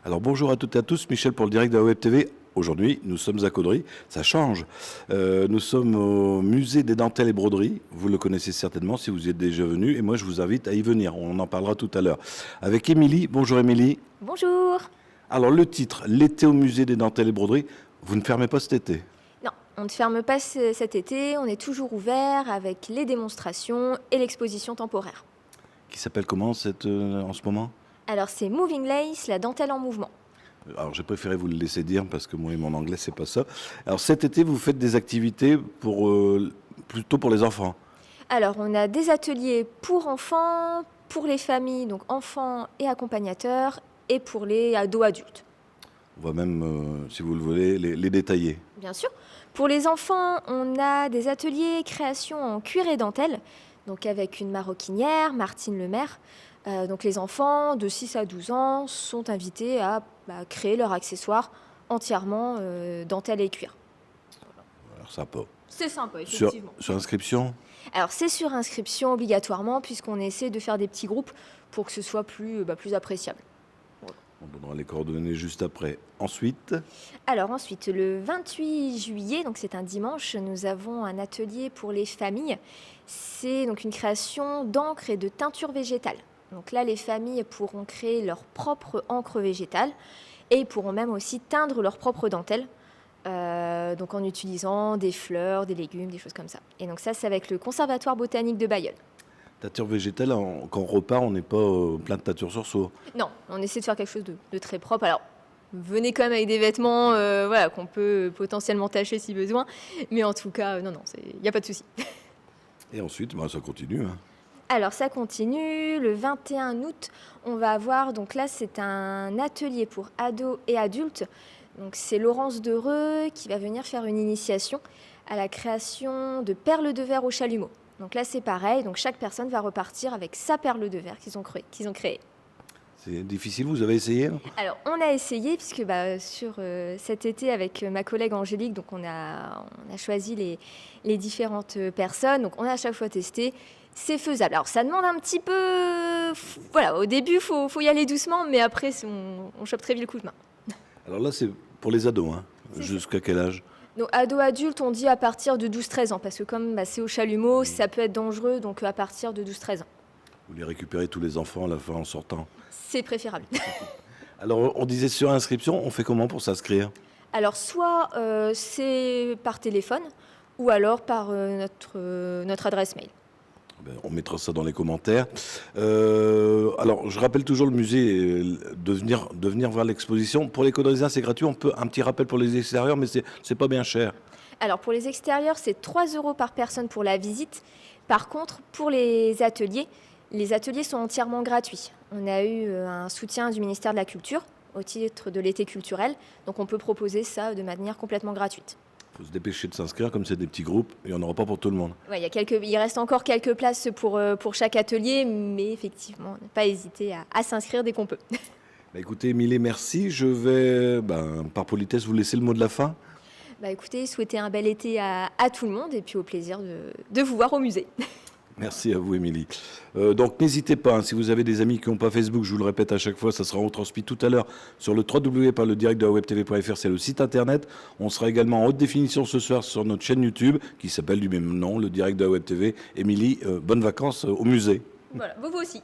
Alors bonjour à toutes et à tous, Michel pour le direct de la Web TV. Aujourd'hui, nous sommes à Caudry, ça change. Nous sommes au musée des dentelles et broderies. Vous le connaissez certainement si vous y êtes déjà venu. Et moi, je vous invite à y venir. On en parlera tout à l'heure. Avec Émilie. Bonjour Émilie. Bonjour. Alors le titre, l'été au musée des dentelles et broderies. Vous ne fermez pas cet été? Non, on ne ferme pas cet été. On est toujours ouvert avec les démonstrations et l'exposition temporaire. Qui s'appelle comment en ce moment? Alors c'est Moving Lace, la dentelle en mouvement. Alors j'ai préféré vous le laisser dire parce que moi et mon anglais c'est pas ça. Alors cet été vous faites des activités plutôt pour les enfants. Alors on a des ateliers pour enfants, pour les familles, donc enfants et accompagnateurs, et pour les ados adultes. On va même, si vous le voulez, les détailler. Bien sûr. Pour les enfants, on a des ateliers création en cuir et dentelle, donc avec une maroquinière, Martine Lemaire. Donc les enfants de 6 à 12 ans sont invités à créer leur accessoire entièrement dentelle et cuir. Alors sympa. C'est sympa, effectivement. Sur inscription? Alors c'est sur inscription obligatoirement puisqu'on essaie de faire des petits groupes pour que ce soit plus appréciable. On donnera les coordonnées juste après. Ensuite? Alors ensuite, le 28 juillet, donc c'est un dimanche, nous avons un atelier pour les familles. C'est donc une création d'encre et de teinture végétale. Donc là, les familles pourront créer leur propre encre végétale et ils pourront même aussi teindre leur propre dentelle, donc en utilisant des fleurs, des légumes, des choses comme ça. Et donc ça, c'est avec le Conservatoire botanique de Bailleul. Teinture végétale, quand on repart, on n'est pas plein de teinture sur soi. Non, on essaie de faire quelque chose de très propre. Alors, venez quand même avec des vêtements qu'on peut potentiellement tacher si besoin. Mais en tout cas, non, il n'y a pas de souci. Et ensuite, ça continue. Hein. Alors ça continue, le 21 août, on va avoir, donc là c'est un atelier pour ados et adultes. Donc c'est Laurence Dereux qui va venir faire une initiation à la création de perles de verre au chalumeau. Donc là c'est pareil, donc chaque personne va repartir avec sa perle de verre qu'ils ont créée. C'est difficile, vous avez essayé? Alors on a essayé puisque sur cet été avec ma collègue Angélique, donc on a choisi les différentes personnes, donc on a à chaque fois testé. C'est faisable. Alors, ça demande un petit peu... Voilà, au début, faut y aller doucement, mais après, on chope très vite le coup de main. Alors là, c'est pour les ados, hein. Jusqu'à quel âge? Donc, ados-adultes, on dit à partir de 12-13 ans, parce que comme c'est au chalumeau, ça peut être dangereux, donc à partir de 12-13 ans. Vous les récupérez tous les enfants à la fin en sortant? C'est préférable. Alors, on disait sur inscription, on fait comment pour s'inscrire? Alors, soit c'est par téléphone, ou alors par notre adresse mail. On mettra ça dans les commentaires. Alors, je rappelle toujours le musée de venir voir l'exposition. Pour les Caudrysiens, c'est gratuit. On peut un petit rappel pour les extérieurs, mais c'est pas bien cher. Alors, pour les extérieurs, c'est 3 € par personne pour la visite. Par contre, pour les ateliers sont entièrement gratuits. On a eu un soutien du ministère de la Culture au titre de l'été culturel. Donc, on peut proposer ça de manière complètement gratuite. Il faut se dépêcher de s'inscrire, comme c'est des petits groupes, il n'y en aura pas pour tout le monde. Ouais, il reste encore quelques places pour chaque atelier, mais effectivement, ne pas hésiter à s'inscrire dès qu'on peut. Écoutez, Émilie, merci. Je vais, par politesse, vous laisser le mot de la fin. Écoutez, souhaiter un bel été à tout le monde et puis au plaisir de vous voir au musée. Merci à vous, Émilie. Donc, n'hésitez pas, si vous avez des amis qui n'ont pas Facebook, je vous le répète à chaque fois, ça sera retransmis tout à l'heure sur le www.ledirectdelawebtv.fr, c'est le site internet. On sera également en haute définition ce soir sur notre chaîne YouTube, qui s'appelle du même nom, le Direct de la Web TV. Émilie, bonnes vacances au musée. Voilà, vous aussi.